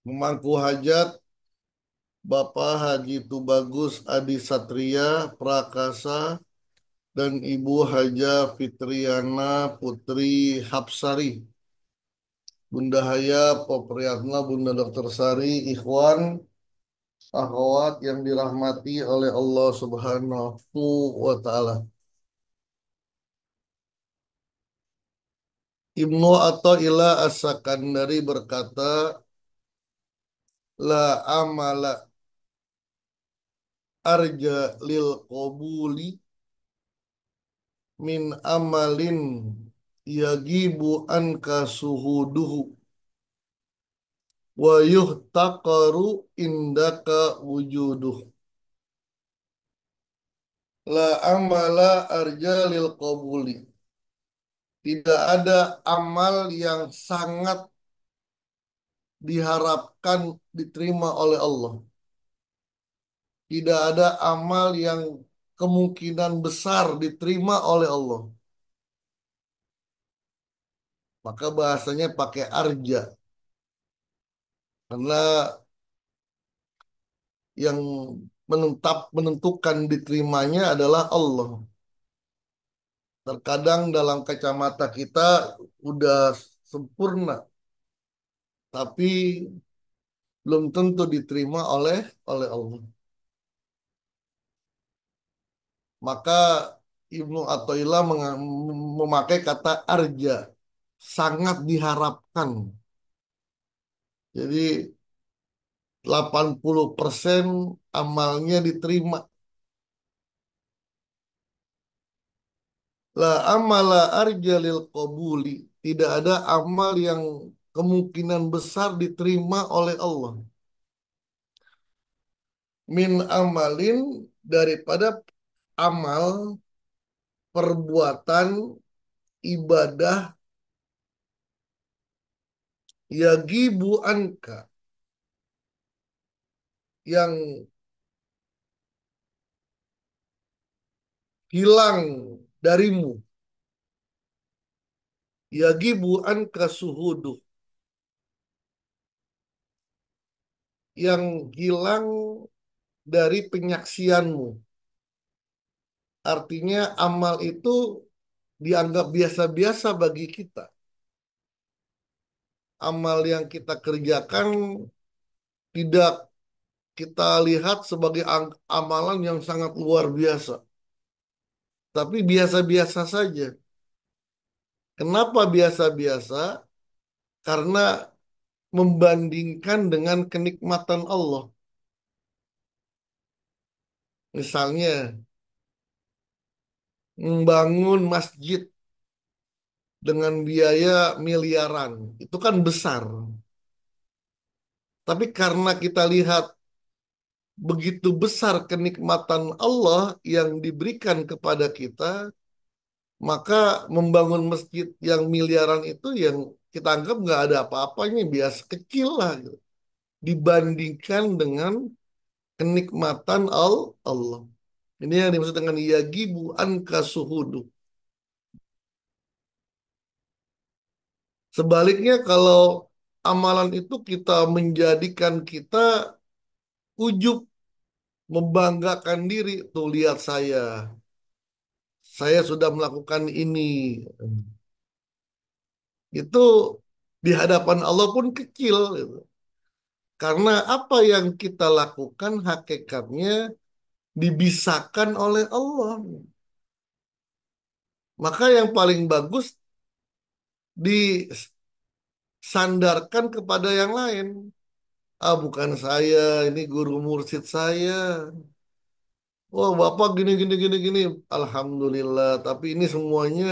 Memangku hajat Bapak Haji Tubagus Adi Satria Prakasa dan Ibu Haja Fitriana Putri Hapsari, Bunda Haya Popriatna, Bunda Dokter Sari, Ikhwan, akhwat yang dirahmati oleh Allah Subhanahu wa Ta'ala. Ibnu Athaillah As-Sakandari berkata, la amala arja lil qabuli min amalin yagibu anka suhuduhu wa yuhtaqaru indaka wujuduh. La amala arja lil qabuli. Tidak ada amal yang sangat diharapkan diterima oleh Allah. Tidak ada amal yang kemungkinan besar diterima oleh Allah. Maka bahasanya pakai arja. Karena yang menentukan diterimanya adalah Allah. Terkadang dalam kacamata kita udah sempurna, tapi belum tentu diterima oleh Allah. Maka Ibnu Athaillah memakai kata arja, sangat diharapkan. Jadi 80% amalnya diterima. La amala arja lil qabuli. Tidak ada amal yang kemungkinan besar diterima oleh Allah. Min amalin, daripada amal, perbuatan, ibadah, yagibu anka, yang hilang darimu, yagibu anka suhudu, yang hilang dari penyaksianmu. Artinya amal itu dianggap biasa-biasa bagi kita. Amal yang kita kerjakan tidak kita lihat sebagai amalan yang sangat luar biasa, tapi biasa-biasa saja. Kenapa biasa-biasa? Karena membandingkan dengan kenikmatan Allah. Misalnya, membangun masjid dengan biaya miliaran, itu kan besar. Tapi karena kita lihat begitu besar kenikmatan Allah yang diberikan kepada kita, maka membangun masjid yang miliaran itu yang kita anggap nggak ada apa-apanya, biasa kecil lah gitu, dibandingkan dengan kenikmatan Allah. Ini yang dimaksud dengan yagibu anka suhudu. Sebaliknya kalau amalan itu kita menjadikan kita ujub, membanggakan diri. Tuh lihat saya sudah melakukan ini. Itu di hadapan Allah pun kecil, gitu. Karena apa yang kita lakukan hakikatnya dibisakan oleh Allah. Maka yang paling bagus disandarkan kepada yang lain. Ah, bukan saya, ini guru mursyid saya. Wah, Bapak gini gini gini gini. Alhamdulillah, tapi ini semuanya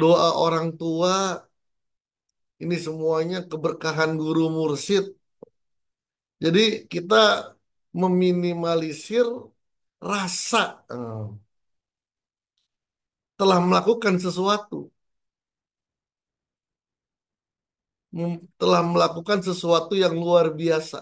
doa orang tua, ini semuanya keberkahan guru mursyid. Jadi kita meminimalisir rasa telah melakukan sesuatu, telah melakukan sesuatu yang luar biasa.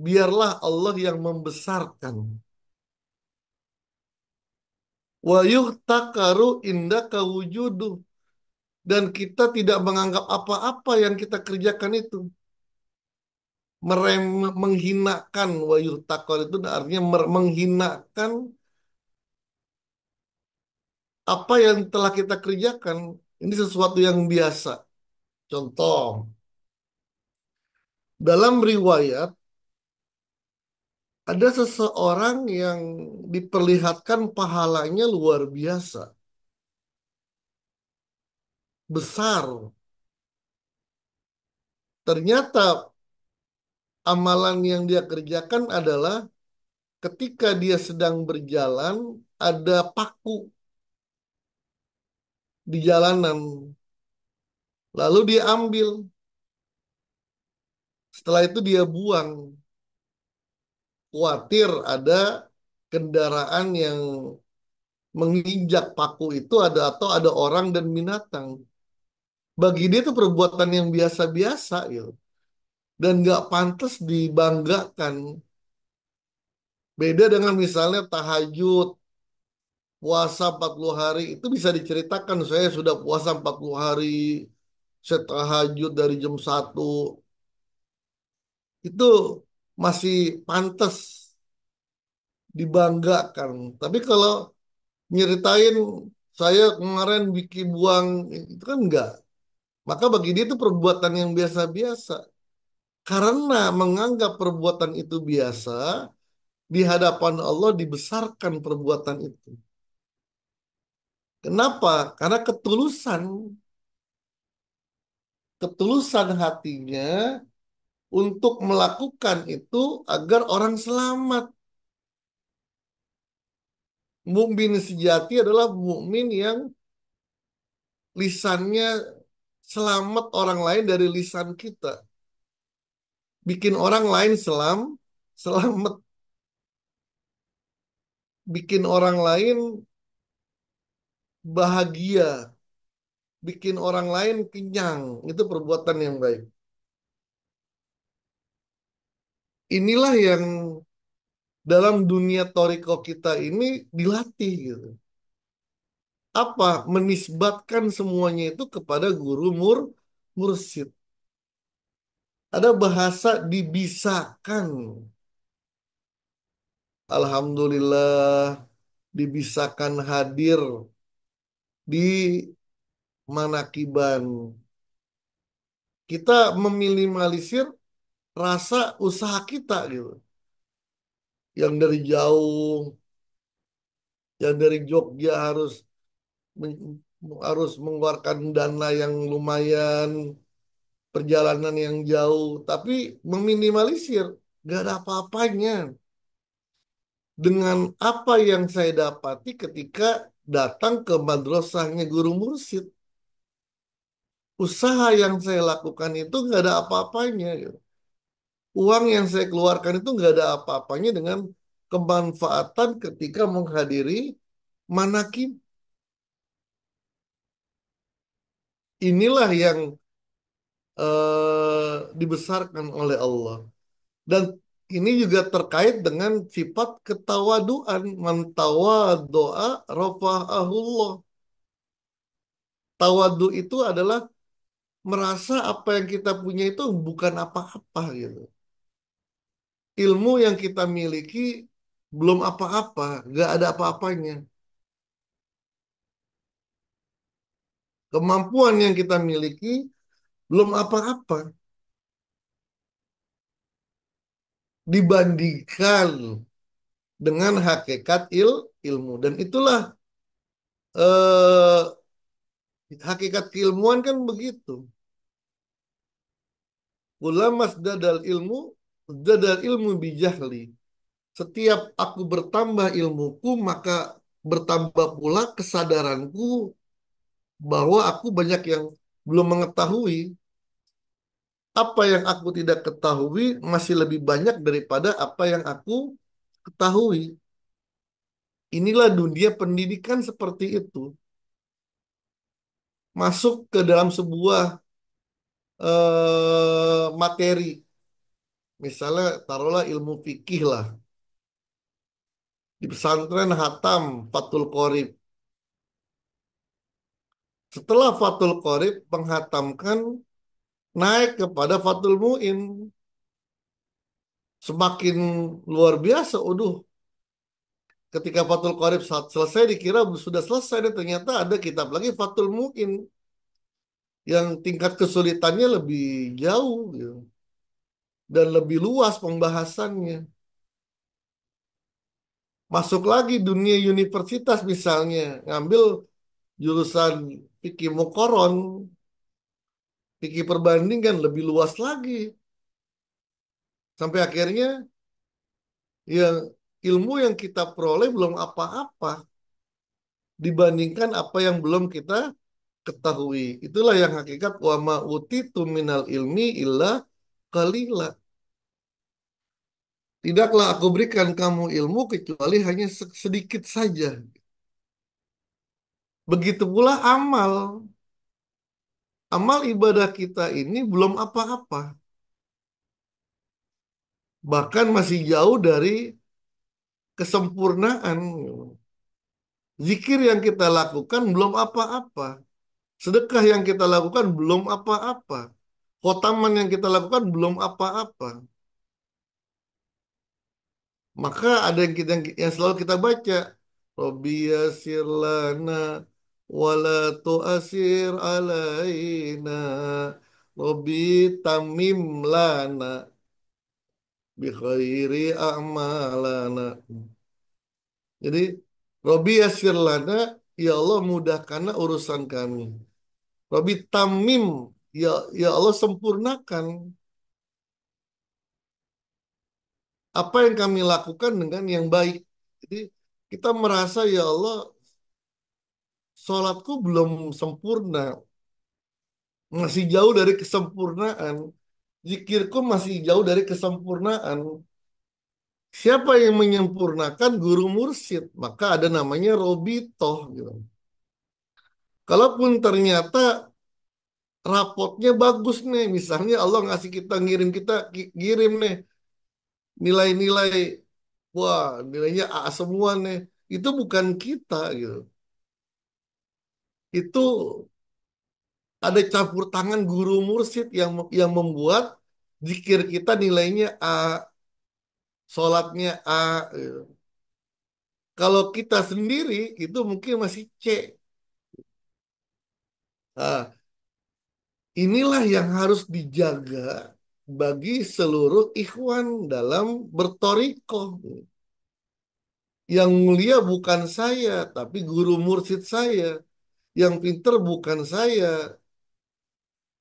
Biarlah Allah yang membesarkan. Wa yuhtakaru indaka wujuduh. dan kita tidak menganggap apa-apa yang kita kerjakan itu menghinakan wa yuhtakor itu artinya menghinakan apa yang telah kita kerjakan. Ini sesuatu yang biasa. Contoh, dalam riwayat ada seseorang yang diperlihatkan pahalanya luar biasa, besar. Ternyata amalan yang dia kerjakan adalah ketika dia sedang berjalan, ada paku di jalanan. Lalu dia ambil. Setelah itu dia buang. Khawatir ada kendaraan yang menginjak paku itu ada atau ada orang dan binatang. Bagi dia itu perbuatan yang biasa-biasa gitu. Dan nggak pantas dibanggakan. Beda dengan misalnya tahajud, puasa 40 hari itu bisa diceritakan. Saya sudah puasa 40 hari, saya tahajud dari jam 1. Itu masih pantas dibanggakan. Tapi kalau nyeritain saya kemarin bikin buang itu kan enggak. Maka bagi dia itu perbuatan yang biasa-biasa. Karena menganggap perbuatan itu biasa, di hadapan Allah dibesarkan perbuatan itu. Kenapa? Karena ketulusan, ketulusan hatinya untuk melakukan itu agar orang selamat. Mukmin sejati adalah mukmin yang lisannya selamat orang lain dari lisan kita. Bikin orang lain selamat. Bikin orang lain bahagia. Bikin orang lain kenyang. Itu perbuatan yang baik. Inilah yang dalam dunia toriko kita ini dilatih gitu. Apa? Menisbatkan semuanya itu kepada guru mursyid. Ada bahasa dibisakan. Alhamdulillah dibisakan hadir di Manakiban. Kita meminimalisir rasa usaha kita gitu. Yang dari jauh, yang dari Jogja harus mengeluarkan dana yang lumayan, perjalanan yang jauh, tapi meminimalisir, gak ada apa-apanya dengan apa yang saya dapati ketika datang ke madrasahnya guru mursyid. Usaha yang saya lakukan itu nggak ada apa-apanya gitu. Uang yang saya keluarkan itu nggak ada apa-apanya dengan kemanfaatan ketika menghadiri manakib. Inilah yang dibesarkan oleh Allah. Dan ini juga terkait dengan sifat ketawaduan. Man tawaddoa rafa'ahullah. Tawadu itu adalah merasa apa yang kita punya itu bukan apa-apa gitu. Ilmu yang kita miliki belum apa-apa, nggak ada apa-apanya. Kemampuan yang kita miliki belum apa-apa dibandingkan dengan hakikat ilmu. Dan itulah eh, hakikat keilmuan kan begitu. Ulamas dadal ilmu bijahli. Setiap aku bertambah ilmuku, maka bertambah pula kesadaranku bahwa aku banyak yang belum mengetahui. Apa yang aku tidak ketahui masih lebih banyak daripada apa yang aku ketahui. Inilah dunia pendidikan seperti itu. Masuk ke dalam sebuah materi. Misalnya taruhlah ilmu fikih lah. Di pesantren hatam Fathul Qorib. Setelah Fathul Qorib menghatamkan naik kepada Fathul Muin. Semakin luar biasa, uduh. Ketika Fathul Qorib saat selesai dikira sudah selesai, dan ternyata ada kitab lagi Fathul Muin yang tingkat kesulitannya lebih jauh gitu, dan lebih luas pembahasannya. Masuk lagi dunia universitas misalnya, ngambil jurusan fikih muqaron, fikih perbandingan lebih luas lagi. Sampai akhirnya yang ilmu yang kita peroleh belum apa-apa dibandingkan apa yang belum kita ketahui. Itulah yang hakikat wa ma utitu minal ilmi illa qalila. Tidaklah aku berikan kamu ilmu kecuali hanya sedikit saja. Begitu pula amal. Amal ibadah kita ini belum apa-apa. Bahkan masih jauh dari kesempurnaan. Zikir yang kita lakukan belum apa-apa. Sedekah yang kita lakukan belum apa-apa. Khotaman yang kita lakukan belum apa-apa. Maka ada yang selalu kita baca. Rabbi yasir lana wala tu'asir alaina. Rabbi tamim lana bi khairi a'malana. Jadi Rabbi yasir lana, ya Allah mudahkanlah urusan kami. Rabbi tamim, ya ya Allah sempurnakan apa yang kami lakukan dengan yang baik. Jadi kita merasa ya Allah, sholatku belum sempurna, masih jauh dari kesempurnaan. Zikirku masih jauh dari kesempurnaan. Siapa yang menyempurnakan? Guru mursyid. Maka ada namanya robitoh gitu. Kalaupun ternyata rapotnya bagus nih, misalnya Allah ngasih kita, ngirim kita, kirim nih nilai-nilai, wah nilainya A semua nih. Itu bukan kita gitu. Itu ada campur tangan guru mursyid yang membuat zikir kita nilainya A, sholatnya A. Gitu. Kalau kita sendiri itu mungkin masih C. Nah, inilah yang harus dijaga bagi seluruh ikhwan dalam bertorikoh. Yang mulia bukan saya, tapi guru mursyid saya. Yang pinter bukan saya,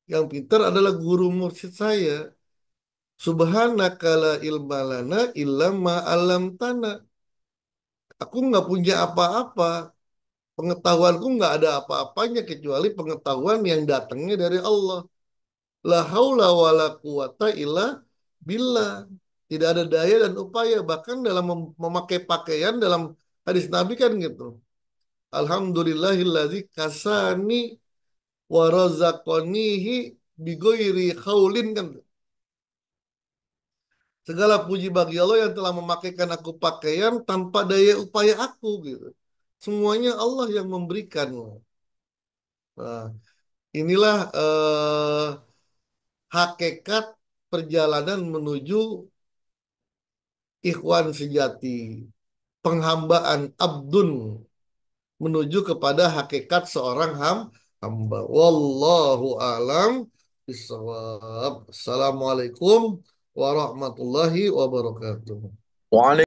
yang pinter adalah guru mursyid saya. Subhanaka la ilma lana illa ma 'allamtana. Aku nggak punya apa-apa. Pengetahuanku nggak ada apa-apanya kecuali pengetahuan yang datangnya dari Allah. La haula wa la quwata illa billah. Tidak ada daya dan upaya. Bahkan dalam memakai pakaian dalam hadis Nabi kan gitu. Alhamdulillahillazi kasani wa razaqanihi bigoiri khaulin kan. Segala puji bagi Allah yang telah memakaikan aku pakaian tanpa daya upaya aku gitu. Semuanya Allah yang memberikan. Nah, inilah hakikat perjalanan menuju ikhwan sejati. Penghambaan abdun menuju kepada hakikat seorang hamba. Wallahu alam bishawab. Assalamualaikum warahmatullahi wabarakatuh. وعلى